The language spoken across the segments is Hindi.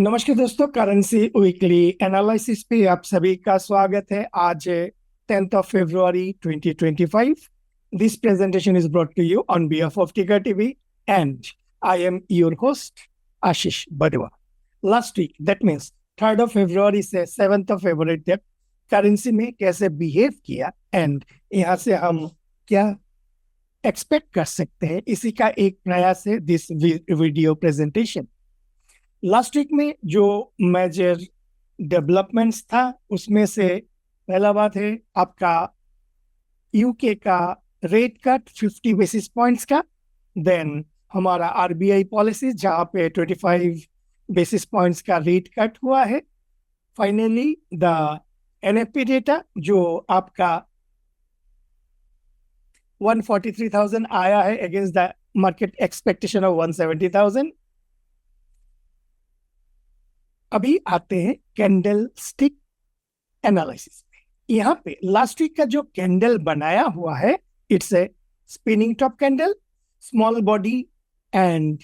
नमस्कार दोस्तों, करेंसी वीकली एनालिसिस पे आप सभी का स्वागत है। आज 10th of February 2025. This presentation is brought to you on behalf of Ticker TV and I am your host Ashish Badwa. Last week, that means 3rd of February से 7th of February तक करेंसी में कैसे बिहेव किया एंड यहाँ से हम क्या एक्सपेक्ट कर सकते हैं, इसी का एक प्रयास है this video presentation. Last week में जो मेजर डेवलपमेंट्स था उसमें से पहला बात है आपका यूके का रेट कट 50 बेसिस पॉइंट्स का। देन हमारा आरबीआई पॉलिसी जहां पे 25 बेसिस पॉइंट्स का रेट कट हुआ है। फाइनली द एनएफपी डेटा जो आपका 143,000 आया है against the market expectation of 170,000। अभी आते हैं कैंडल स्टिक एनालिसिस में। यहाँ पे लास्ट वीक का जो कैंडल बनाया हुआ है, it's a spinning top candle, small body and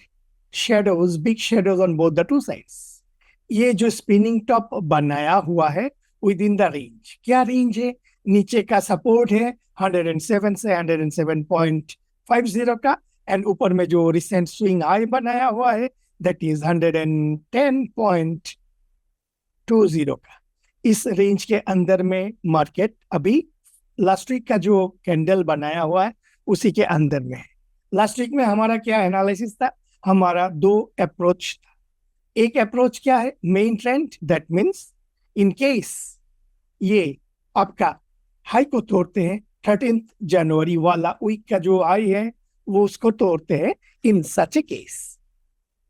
shadows, big shadows on both the two sides. ये जो स्पिनिंग टॉप बनाया हुआ है विद इन द रेंज, क्या रेंज है? नीचे का सपोर्ट है 107 से 107.50 का, एंड ऊपर में जो रिसेंट स्विंग हाई बनाया हुआ है दैट इज 110.20 का। इस रेंज के अंदर में मार्केट अभी लास्ट वीक का जो कैंडल बनाया हुआ है उसी के अंदर में है। लास्ट वीक में हमारा क्या एनालिसिस था? हमारा दो अप्रोच था। एक अप्रोच क्या है? Main trend, that means in case ये आपका हाई को तोड़ते हैं, 13 जनवरी वाला वीक का जो हाई है वो उसको तोड़ते हैं, इन सच ए case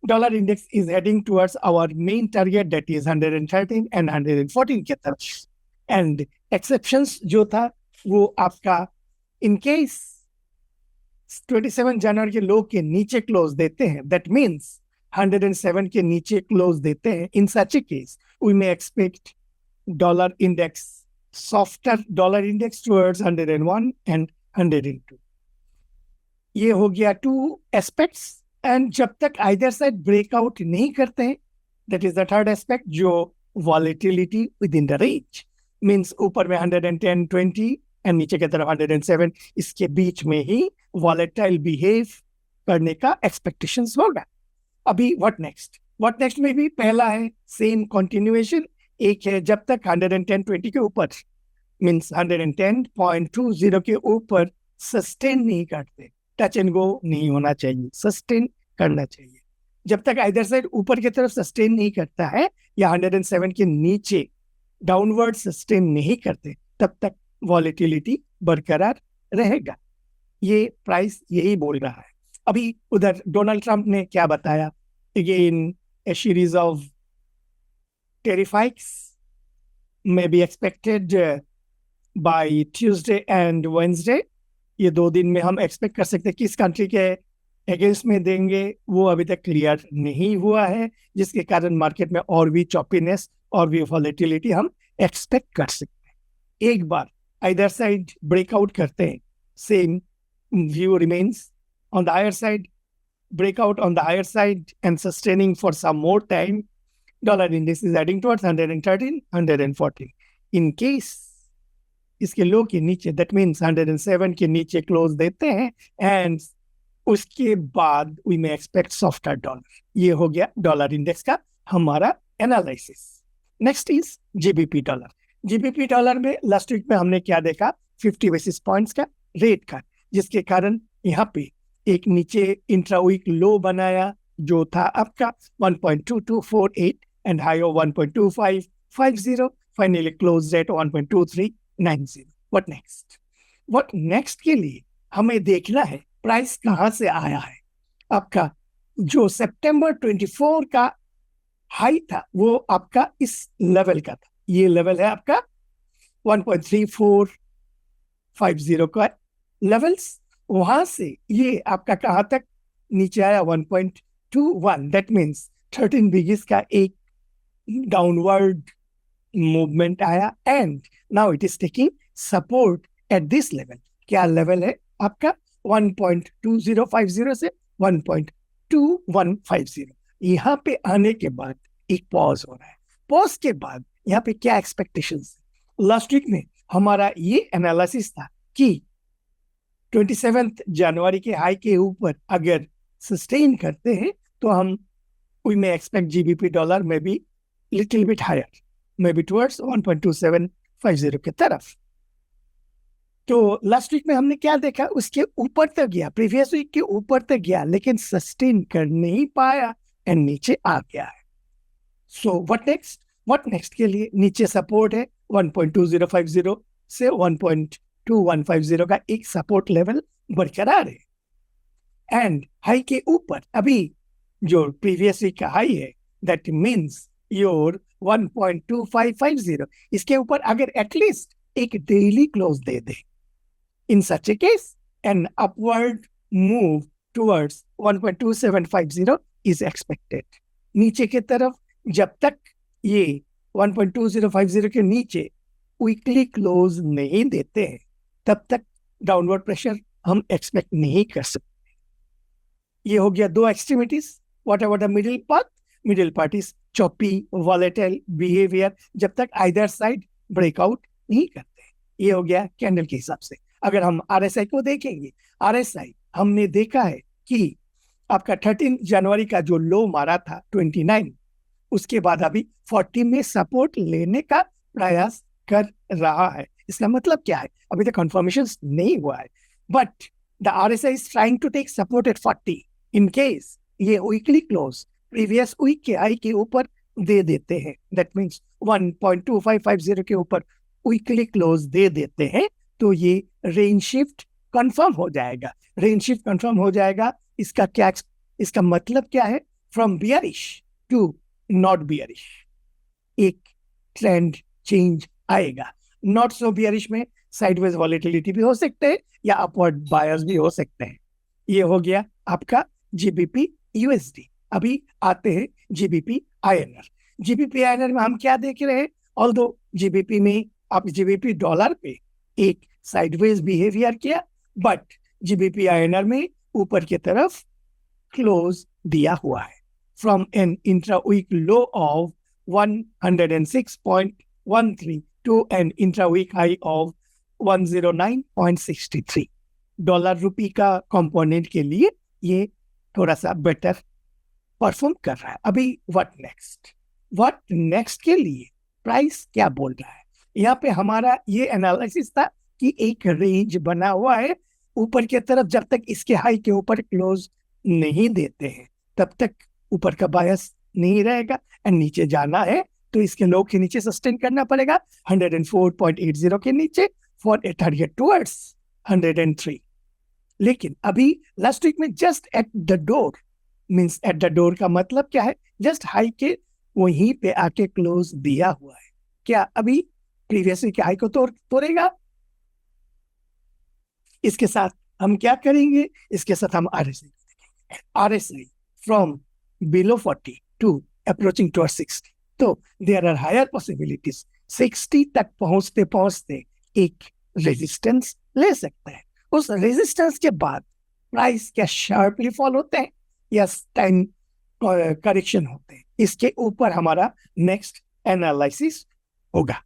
dollar index is heading towards our main target, that is 113 and 114 के तरफ। and exceptions जो था वो आपका in case 27 जनवरी के लो के नीचे क्लोज देते हैं, that means 107 के नीचे क्लोज देते हैं, in such a case we may expect dollar index, softer dollar index towards 101 and 102। ये हो गया टू एस्पेक्ट्स। एंड जब तक आइदर साइड ब्रेकआउट नहीं करते हैं, that is the third aspect, जो volatility within the range, means ऊपर में 110.20 एंड नीचे की तरफ 107, इसके बीच में ही वॉलेटाइल बिहेव करने का एक्सपेक्टेशंस होगा। अभी व्हाट नेक्स्ट में भी पहला है सेम कंटिन्यूएशन। एक है जब तक 110.20 के ऊपर, मींस 110.20 के ऊपर सस्टेन नहीं करते, टच एंड गो नहीं होना चाहिए, सस्टेन करना चाहिए। जब तक आइदर साइड ऊपर की तरफ सस्टेन नहीं करता है या 107 के नीचे डाउनवर्ड सस्टेन नहीं करते, तब तक वॉलेटिलिटी बरकरार रहेगा। ये प्राइस यही बोल रहा है। अभी उधर डोनाल्ड ट्रंप ने क्या बताया? Again A series of tariff hikes may be expected by Tuesday and Wednesday। ये 2 दिन में हम एक्सपेक्ट कर सकते हैं किस कंट्री के अगेंस्ट में देंगे, वो अभी तक क्लियर नहीं हुआ है, जिसके कारण मार्केट में और भी चॉपीनेस और भी वॉलेटिलिटी हम एक्सपेक्ट कर सकते हैं। एक बार आइदर साइड ब्रेकआउट करते हैं, same view remains on the higher side, breakout on the higher side and sustaining for some more time, dollar index is heading towards 113, 114। in case इसके लो के नीचे, दैट मीन्स 107 के नीचे क्लोज देते हैं, एंड उसके बाद we may expect softer dollar. ये हो गया डॉलर इंडेक्स का हमारा analysis. Next is GBP dollar. GBP dollar में लास्ट वीक में हमने क्या देखा? 50 बेसिस पॉइंट्स का रेट कट, जिसके कारण यहाँ पे एक नीचे इंट्रा वीक लो बनाया जो था आपका 1.2248 and high of 1.2550, finally close eight 1.2390। What next के लिए हमें देखना है प्राइस कहां से आया है। आपका जो सितंबर 24 का हाई था वो आपका इस लेवल का था, ये लेवल है आपका 1.3450 का लेवल्स। वहां से ये आपका कहां तक नीचे आया? 1.21। दैट मीन्स 13 बिगिस का एक डाउनवर्ड मूवमेंट आया, and now it is taking support at this level. क्या लेवल है आपका? 1.2050 से 1.2150। यहाँ पे आने के बाद एक पॉज हो रहा है। पॉज के बाद यहाँ पे क्या एक्सपेक्टेशंस? लास्ट वीक में हमारा ये एनालिसिस था कि 27 जनवरी के हाई के ऊपर अगर सस्टेन करते हैं तो हम we may expect GBP dollar में भी little bit higher, may be towards 1.2750 के तरफ। तो लास्ट वीक में हमने क्या देखा, उसके ऊपर तक गया, प्रीवियस वीक के ऊपर तक गया, लेकिन सस्टेन कर नहीं पाया एंड नीचे आ गया है। सो व्हाट नेक्स्ट के लिए नीचे सपोर्ट है 1.2050 से 1.2150 का एक सपोर्ट लेवल बरकरार है। एंड हाई के ऊपर अभी जो प्रीवियस वीक का हाई है, दैट मींस योर 1.2550, इसके ऊपर अगर एटलीस्ट एक daily close they they, in such a case an upward move towards 1.2750 is expected। नीचे की तरफ जब तक ये 1.2050 के नीचे वीकली क्लोज नहीं देते हैं तब तक डाउनवर्ड प्रेशर हम एक्सपेक्ट नहीं कर सकते। ये हो गया दो extremities. What ever the middle part is choppy volatile behaviour जब तक आइदर साइड ब्रेकआउट नहीं करते। ये हो गया कैंडल के हिसाब से। अगर हम आरएसआई को देखेंगे, आरएसआई हमने देखा है कि आपका 13 जनवरी का जो लो मारा था 29, उसके बाद अभी 40 में सपोर्ट लेने का प्रयास कर रहा है। इसका मतलब क्या है? अभी तक कंफर्मेशन नहीं हुआ है, but the RSI is trying to take support at 40 in case ये वीकली क्लोज प्रीवियस वीक के हाई के ऊपर दे देते हैं। दैट मींस 1.2550 के ऊपर वीकली क्लोज दे देते हैं तो ये रेंज शिफ्ट कंफर्म हो जाएगा। रेंज शिफ्ट कंफर्म हो जाएगा, इसका मतलब क्या है? From bearish to not bearish एक ट्रेंड चेंज आएगा। नॉट सो बियरिश में साइडवेज वॉलेटिलिटी भी हो सकते हैं या अपवर्ड बायर्स भी हो सकते हैं। ये हो गया आपका जीबीपी यूएसडी। अभी आते हैं जीबीपी आईएनआर। जीबीपी आईएनआर में हम क्या देख रहे हैं? ऑल्दो जीबीपी में आप जीबीपी डॉलर पे एक साइडवेज बिहेवियर किया, बट जीबीपी आईएनआर में ऊपर की तरफ क्लोज दिया हुआ है from an intra week low of 106.13 to an intra week high of 109.63। Dollar rupee का कंपोनेंट के लिए ये थोड़ा सा बेटर परफॉर्म कर रहा है। अभी व्हाट नेक्स्ट के लिए प्राइस क्या बोल रहा है? यहाँ पे हमारा ये एनालिसिस था कि एक रेंज बना हुआ है ऊपर की तरफ, जब तक इसके हाई के ऊपर क्लोज नहीं देते हैं तब तक ऊपर का बायस नहीं रहेगा एंड नीचे जाना है तो इसके लो के नीचे सस्टेन करना पड़ेगा 104.80 के नीचे फॉर ए टारगेट टुवर्ड्स 103। लेकिन अभी लास्ट वीक में just at the door, means at the door का मतलब क्या है? जस्ट हाई के वहीं पे आके क्लोज दिया हुआ है। क्या अभी प्रीवियस वीक के हाई को तोड़ेगा? इसके साथ हम क्या करेंगे? इसके साथ हम RSI from below 40 to approaching toward 60, तो देयर आर हायर पॉसिबिलिटीज 60 तक पहुंचते पहुंचते एक रेजिस्टेंस ले सकते हैं। उस रेजिस्टेंस के बाद प्राइस क्या शार्पली फॉल होते हैं या टाइम करेक्शन होते हैं? इसके ऊपर हमारा नेक्स्ट एनालिसिस होगा।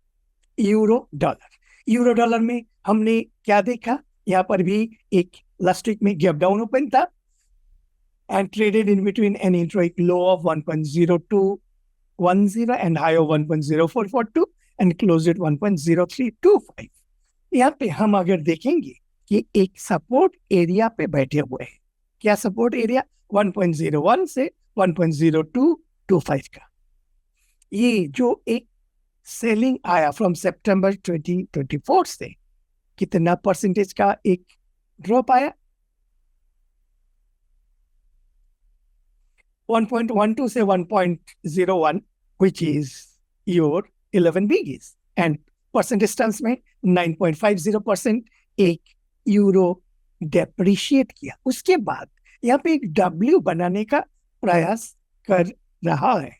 यूरो डॉलर में हमने क्या देखा? यहाँ पर भी एक लास्ट वीक में गैप डाउन ओपन था and traded in between an intraweek low of 1.0210 and high of 1.0442 and close at 1.0325। यहाँ पे हम अगर देखेंगे कि एक सपोर्ट एरिया पे बैठे हुए हैं। क्या सपोर्ट एरिया? 1.01 से 1.0225 का। ये जो एक सेलिंग आया फ्रॉम सितंबर 2024 से, कितना परसेंटेज का एक ड्रॉप आया? 1.12 से 1.01, which is your 11 biggies, and percentage terms में 9.50% एक यूरो डेप्रिशिएट किया। उसके बाद यहाँ पे एक डब्ल्यू बनाने का प्रयास कर रहा है,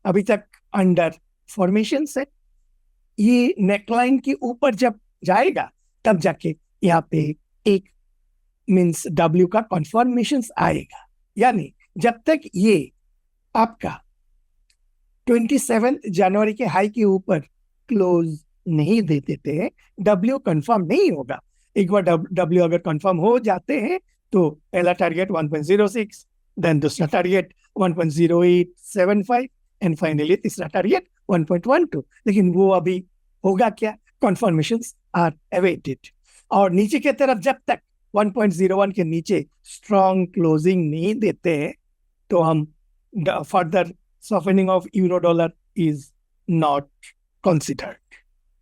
अभी तक अंडर फॉर्मेशन से। ये नेकलाइन के ऊपर जब जाएगा तब जाके यहाँ पे एक मींस डब्ल्यू का कन्फर्मेशन आएगा। यानी जब तक ये आपका 27 जनवरी के हाई के ऊपर क्लोज नहीं दे देते हैं, डब्ल्यू कंफर्म नहीं होगा। एक बार डब्ल्यू अगर कंफर्म हो जाते हैं तो पहला टारगेट 1.06, देन दूसरा टारगेट 1.0875 एंड फाइनली तीसरा टारगेट 1.12। लेकिन वो अभी होगा क्या? Confirmations are awaited. और नीचे की तरफ जब तक 1.01 के नीचे स्ट्रॉन्ग क्लोजिंग नहीं देते हैं तो हम further softening of euro dollar is not considered.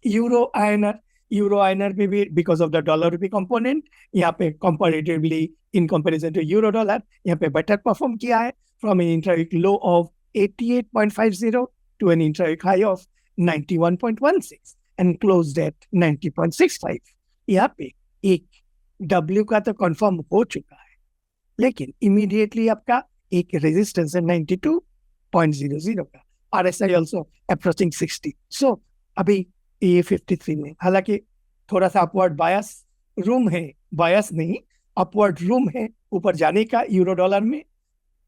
euro INR पे भी because of the dollar rupee component यहाँ पे comparatively in comparison to euro dollar यहाँ पे better perform किया है from an intraweek low of 88.50 to an intraweek high of 91.16 and closed at 90.65। यहाँ पे एक W का तो कंफर्म हो चुका है, लेकिन इमीडिएटली आपका एक रेजिस्टेंस है 92.00 का। RSI also approaching 60। So अभी ये 53 में, हालांकि थोड़ा सा अपवर्ड बायस रूम है, बायस नहीं अपवर्ड रूम है ऊपर जाने का यूरो डॉलर में,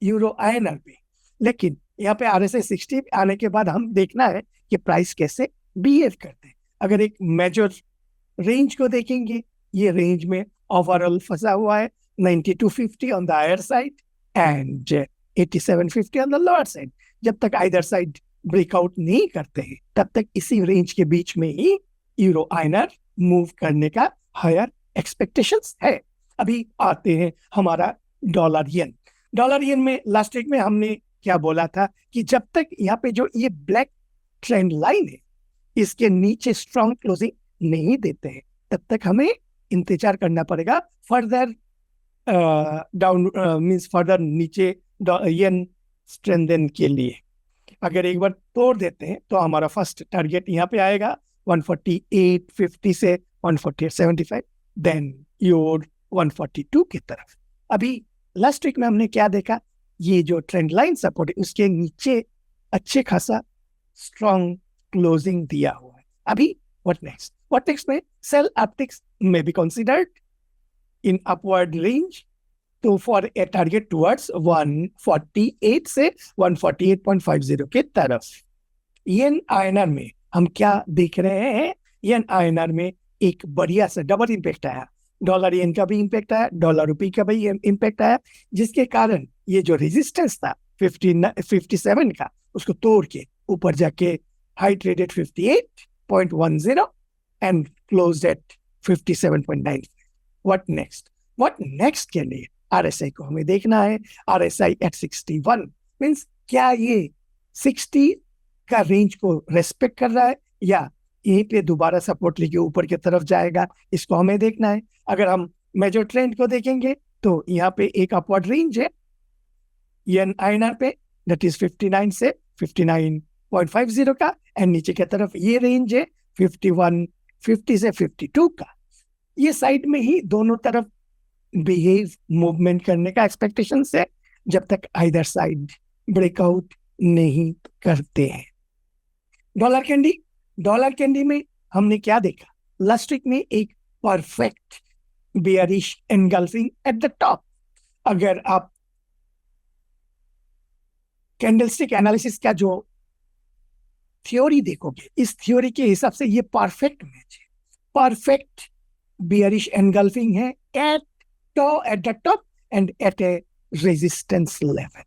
यूरो INR पे। लेकिन यहाँ पे RSI 60 आने के बाद हम देखना है कि प्राइस कैसे बिहेव करते हैं। अगर एक मेजर रेंज को देखेंगे, ये रेंज में ओवरऑल फंसा हुआ है 9250 on the higher side and 8750 on the lower side. जब तक आइदर साइड ब्रेकआउट नहीं करते हैं तब तक इसी रेंज के बीच में ही यूरो INR मूव करने का हायर एक्सपेक्टेशंस है। अभी आते हैं हमारा डॉलर येन। डॉलर येन में लास्ट वीक में हमने क्या बोला था कि जब तक यहाँ पे जो ये ब्लैक ट्रेंड लाइन है इसके नीचे स्ट्रॉन्ग क्लोजिंग नहीं देते हैं तब तक हमें इंतजार करना पड़ेगा फर्दर डाउन मींस फर्दर नीचे येन स्ट्रेंथन के लिए। अगर एक बार तोड़ देते हैं तो हमारा फर्स्ट टारगेट यहाँ पे आएगा 148.50 से 148.75, देन योर 142 की तरफ। अभी लास्ट वीक में हमने क्या देखा, ये जो ट्रेंड लाइन सपोर्ट है उसके नीचे अच्छे खासा स्ट्रॉन्ग क्लोजिंग दिया हुआ है। अभी व्हाट नेक्स्ट में सेल अपटिक्स में be considered in upward range तो फॉर ए टारगेट टुवर्ड्स 148 से 148.50 के तरफ। येन INR में हम क्या देख रहे हैं, येन INR में एक बढ़िया सा डबल इंपैक्ट आया, डॉलर येन का भी इंपैक्ट आया, डॉलर रुपी का भी इंपैक्ट आया, जिसके कारण ये जो रेजिस्टेंस था 57 का उसको तोड़ के ऊपर जाके high traded 58.10 and closed eight 57.9। What next के लिए RSI को हमें देखना है। RSI एट 61 मींस क्या ये 60 का रेंज को रेस्पेक्ट कर रहा है या यहीं पे दोबारा सपोर्ट लेके ऊपर की तरफ जाएगा, इसको हमें देखना है। अगर हम मेजर ट्रेंड को देखेंगे तो यहाँ पे एक अपवर्ड रेंज है येन INR पे, दैट इज 59 से 59.50 का, एंड नीचे की तरफ ये रेंज है 51.50 से 52 का। ये साइड में ही दोनों तरफ बिहेव मूवमेंट करने का एक्सपेक्टेशन है जब तक आइदर साइड ब्रेकआउट नहीं करते हैं। डॉलर कैंडी में हमने क्या देखा, लास्ट वीक में एक perfect bearish engulfing eight the top. अगर आप कैंडलस्टिक एनालिसिस का जो थ्योरी देखोगे, इस थ्योरी के हिसाब से ये परफेक्ट मैच है, परफेक्ट बेयरिश एनगल्फिंग है at the top and at a resistance level.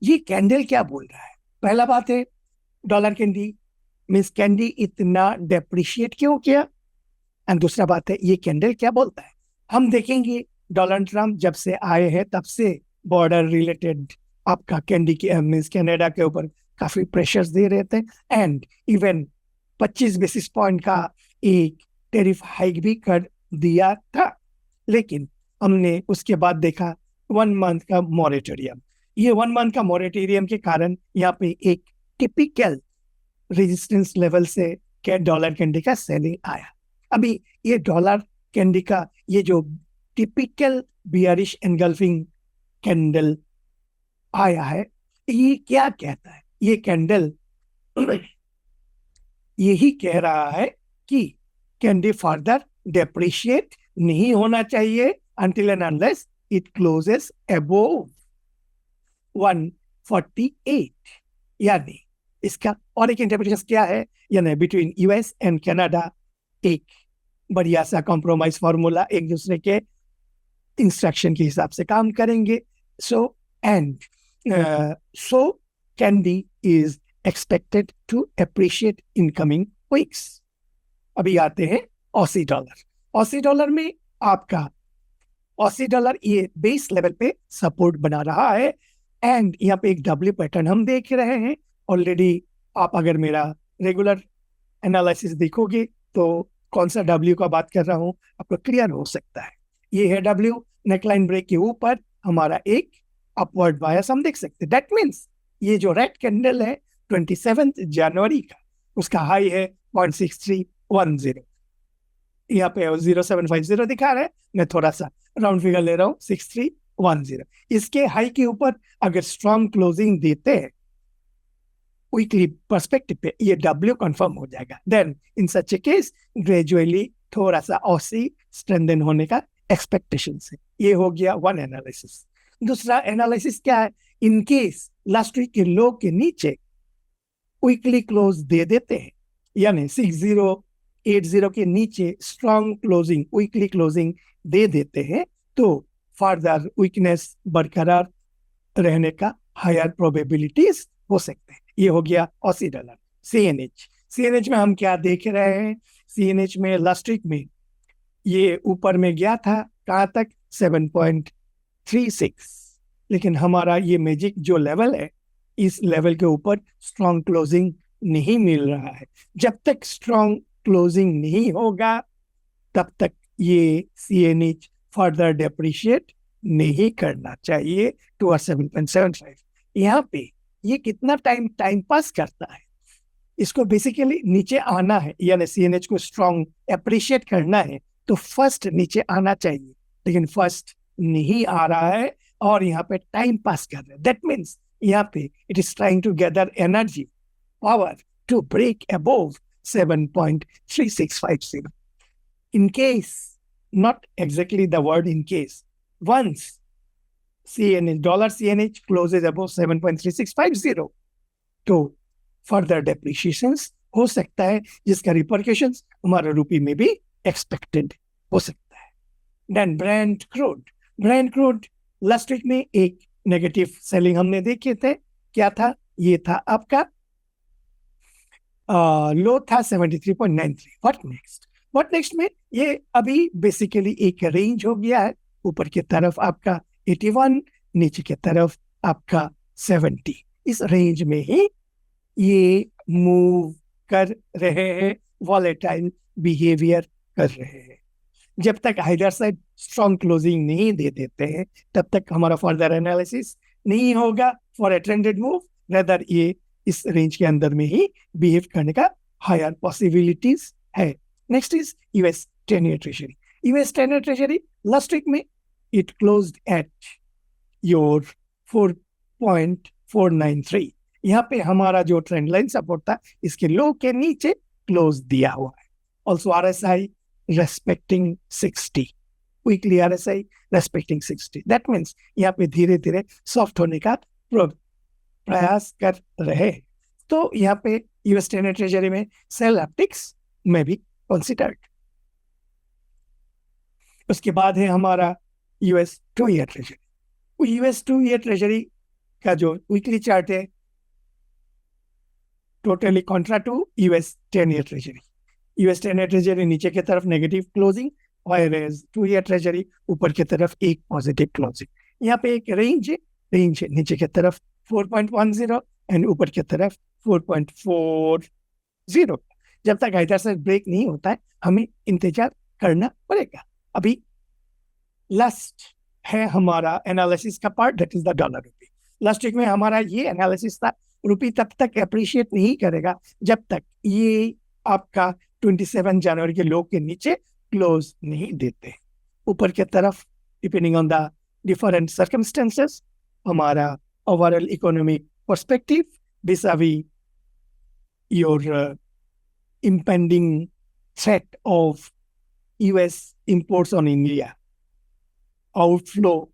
ये कैंडल क्या बोल रहा है? पहला बात है डॉलर कैंडी मींस कैंडी इतना डेप्रिशिएट क्यों किया, एंड दूसरा बात है ये कैंडल क्या बोलता है। हम देखेंगे डोनाल्ड ट्रंप जब से आए हैं तब से बॉर्डर रिलेटेड आपका कैंडी के मींस कनाडा के ऊपर काफी प्रेशर्स दे रहे थे, एंड इवन 25 बेसिस पॉइंट का एक टेरिफ हाइक भी कर दिया था। लेकिन हमने उसके बाद देखा 1 मंथ का मॉरेटोरियम। ये 1 मंथ का मॉरेटोरियम के कारण यहाँ पे एक टिपिकल रेजिस्टेंस लेवल से क्या डॉलर कैंडी का सेलिंग आया। अभी ये डॉलर कैंडी का ये जो टिपिकल बियरिश एनगल्फिंग कैंडल आया है, ये क्या कहता है? ये कैंडल यही कह रहा है कि कैंडी फर्दर डेप्रिशिएट नहीं होना चाहिए until and unless it closes above 148, यानी इसका और एक इंटरप्रिटेशन क्या है, यानी बिटवीन यूएस एंड कनाडा एक बढ़िया सा कॉम्प्रोमाइज फार्मूला, एक दूसरे के इंस्ट्रक्शन के हिसाब से काम करेंगे. So and so candy is expected to appreciate in coming weeks. अभी आते हैं ऑसी डॉलर. ऑसी डॉलर में आपका ऑसी डॉलर ये बेस लेवल पे सपोर्ट बना रहा है एंड यहाँ पे एक डब्ल्यू पैटर्न हम देख रहे हैं ऑलरेडी. आप अगर मेरा रेगुलर एनालिसिस देखोगे तो कौन सा डब्ल्यू का बात कर रहा हूं आपको क्लियर हो सकता है. ये है डब्ल्यू. नेकलाइन ब्रेक के ऊपर हमारा एक अपवर्ड बायस हम देख सकते हैं. दैट मीन्स ये जो रेड कैंडल है 27 जनवरी का, उसका हाई है 0.6310. यहाँ पे 0750 दिखा रहा है, मैं थोड़ा सा राउंड फिगर ले रहा हूँ 6310. इसके हाई के ऊपर अगर स्ट्रॉन्ग क्लोजिंग देते हैं वीकली पर्सपेक्टिव पे, ये डब्ल्यू कंफर्म हो जाएगा. Then in such A case gradually थोड़ा सा ऑसी स्ट्रेंथन होने का एक्सपेक्टेशन है. ये हो गया वन एनालिसिस. दूसरा एनालिसिस क्या है, इन केस लास्ट वीक के लो के नीचे वीकली क्लोज दे देते हैं, यानी 6080 के नीचे स्ट्रॉन्ग क्लोजिंग वीकली क्लोजिंग दे देते हैं, तो फर्दर वीकनेस बरकरार रहने का हायर प्रोबेबिलिटीज हो सकते हैं. ये हो गया ऑसी डॉलर. सीएनएच. सीएनएच में हम क्या देख रहे हैं, सीएनएच में लास्ट वीक में ये ऊपर में गया था कहाँ तक 7.36, लेकिन हमारा ये मैजिक जो लेवल है इस लेवल के ऊपर स्ट्रॉन्ग क्लोजिंग नहीं मिल रहा है. जब तक स्ट्रॉन्ग क्लोजिंग नहीं होगा तब तक ये सीएनएच फर्दर डेप्रिशिएट नहीं करना चाहिए टू 7.75. यहाँ पे ये कितना टाइम पास करता है, इसको बेसिकली नीचे आना है, यानी सीएनएच को स्ट्रॉन्ग अप्रिशिएट करना है तो फर्स्ट नीचे आना चाहिए, लेकिन फर्स्ट नहीं आ रहा है और यहाँ पे टाइम पास कर रहे हैं. दैट मीन्स यहाँ पे it is trying to gather energy power to break above 7.3650. In case, not exactly the word in case, once CNH, dollar CNH closes above 7.3650, तो further depreciations हो सकता है, जिसका रिपरकशंस हमारे रुपये में भी एक्सपेक्टेड हो सकता है. Then brand crude. Brand crude last week में एक नेगेटिव सेलिंग हमने देखे थे. क्या था, ये था आपका लो था 73.93. व्हाट नेक्स्ट में ये अभी बेसिकली एक रेंज हो गया है. ऊपर की तरफ आपका 81, नीचे की तरफ आपका 70. इस रेंज में ही ये मूव कर रहे हैं, वॉलेटाइल बिहेवियर कर रहे हैं. जब तक हाइडर साइड स्ट्रॉन्ग क्लोजिंग नहीं दे देते हैं तब तक हमारा फर्दर एनालिसिस नहीं होगा for a trended move. Rather ये इस रेंज के अंदर में ही बिहेव करने का हायर पॉसिबिलिटीज है. Next is US 10-year treasury. US 10-year treasury last week में इट क्लोज्ड एट योर 4.493. यहाँ पे हमारा जो ट्रेंड लाइन सपोर्ट था इसके लो के नीचे क्लोज दिया हुआ है. Also RSI respecting 60, weekly RSI respecting 60. That means यहाँ पे धीरे धीरे सॉफ्ट होने का प्रयास कर रहे हैं. तो यहाँ पे यूएस 10-year ट्रेजरी में सेल ऑप्टिक्स में भी कंसिडर्ड. उसके बाद है हमारा US 2-year treasury. US 2-year treasury का जो वीकली चार्ट है totally contra to US 10-year treasury. US 10-year treasury नीचे की तरफ नेगेटिव क्लोजिंग, और 2-year ट्रेजरी ऊपर की तरफ एक पॉजिटिव क्लोजिंग. यहाँ पे एक रेंज नीचे की तरफ 4.10 एंड ऊपर की तरफ 4.40. जब तक इधर से ब्रेक नहीं होता है हमें इंतजार करना पड़ेगा. अभी लास्ट है हमारा एनालिसिस का part, that is the dollar rupee. Last week में हमारा ये एनालिसिस था, रुपी तब तक अप्रिशिएट नहीं करेगा जब तक ये आपका 27 जनवरी के लो के नीचे क्लोज नहीं देते. ऊपर की तरफ depending on the different circumstances हमारा overall economic perspective vis-a-vis your impending threat of US imports on India, outflow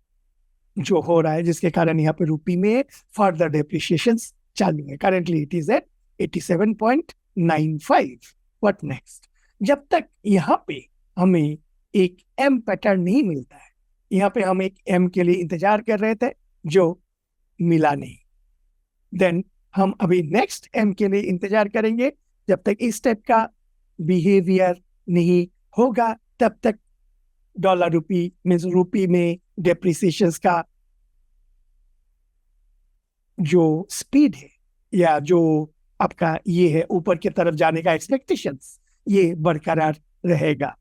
जो हो रहा है जिसके कारण यहाँ पे रुपी में फर्दर डेप्रिसिएशन चालू है. Currently it is at 87.95। What next? जब तक यहाँ पे हमें एक एम पैटर्न नहीं मिलता है, यहाँ पे हम एक एम के लिए इंतजार कर रहे थे जो मिला नहीं, देन हम अभी नेक्स्ट एम के लिए इंतजार करेंगे। जब तक इस टाइप का बिहेवियर नहीं होगा तब तक डॉलर रुपी मीन्स रुपी में डेप्रिसिएशन का जो स्पीड है या जो आपका ये है ऊपर की तरफ जाने का एक्सपेक्टेशंस, ये बरकरार रहेगा।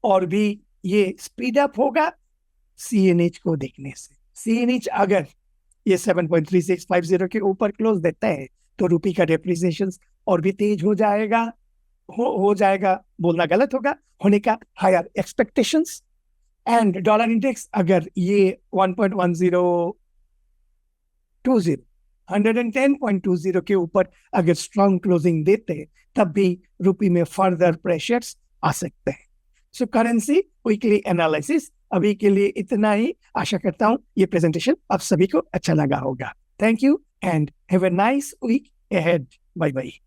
और भी ये स्पीड अप होगा सीएनएच को देखने से। सीएनएच अगर ये 7.3650 के ऊपर क्लोज देता है तो रुपी का डेप्रिसिएशन और भी तेज हो जाएगा, हो जाएगा बोलना गलत होगा, होने का higher expectations. And dollar index अगर ये 110.20 के ऊपर अगर स्ट्रॉन्ग क्लोजिंग देते हैं तब भी रुपी में फर्दर प्रेशर्स आ सकते हैं। सो करेंसी वीकली एनालिसिस अभी के लिए इतना ही। आशा करता हूं ये प्रेजेंटेशन आप सभी को अच्छा लगा होगा। Thank you and have a nice week ahead. Bye bye.